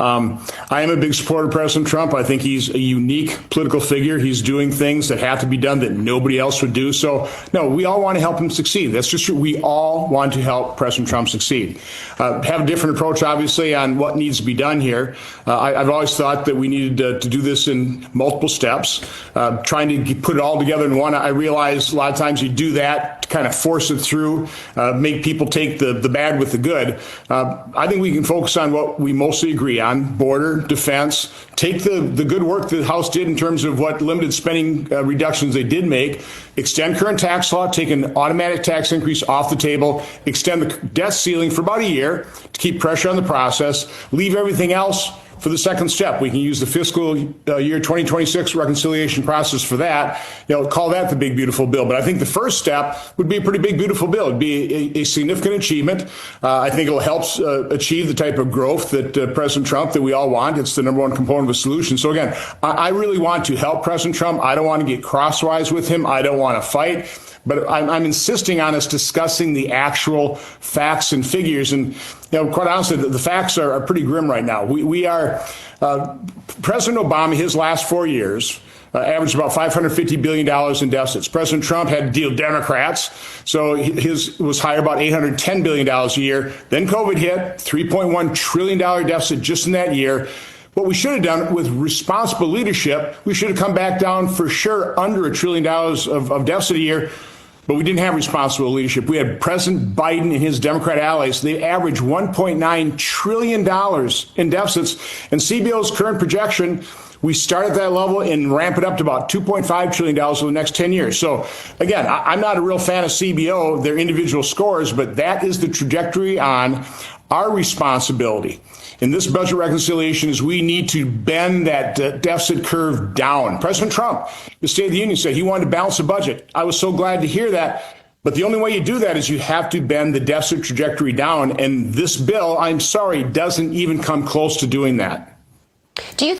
I am a big supporter of President Trump. I think he's a unique political figure. He's doing things that have to be done that nobody else would do. So, no, we all want to help him succeed. That's just true. We all want to help President Trump succeed. Have a different approach, obviously, on what needs to be done here. I've always thought that we needed to do this in multiple steps. Trying to put it all together in one, I realize a lot of times you do that to kind of force it through, make people take the bad with the good. I think we can focus on what we mostly agree on. Border, defense, take the good work the House did in terms of what limited spending reductions they did make, extend current tax law, take an automatic tax increase off the table, extend the debt ceiling for about a year to keep pressure on the process, leave everything else for the second step. We can use the fiscal year 2026 reconciliation process for that. Call that the big, beautiful bill. But I think the first step would be a pretty big, beautiful bill. It'd be a significant achievement. I think it'll help achieve the type of growth that President Trump, that we all want. It's the number one component of a solution. So again, I really want to help President Trump. I don't want to get crosswise with him. I don't want to fight. But I'm insisting on us discussing the actual facts and figures. And, quite honestly, the facts are pretty grim right now. We are, President Obama, his last 4 years, averaged about $550 billion in deficits. President Trump had to deal with Democrats, so his was higher, about $810 billion a year. Then COVID hit, $3.1 trillion deficit just in that year. What we should have done with responsible leadership, we should have come back down for sure under $1 trillion of deficit a year. But we didn't have responsible leadership. We had President Biden and his Democrat allies. They averaged $1.9 trillion in deficits. And CBO's current projection, we start at that level and ramp it up to about $2.5 trillion over the next 10 years. So, again, I'm not a real fan of CBO, their individual scores, but that is the trajectory on our responsibility in this budget reconciliation. Is we need to bend that deficit curve down. President Trump, the State of the Union, said he wanted to balance the budget. I was so glad to hear that. But the only way you do that is you have to bend the deficit trajectory down. And this bill, I'm sorry, doesn't even come close to doing that. Do you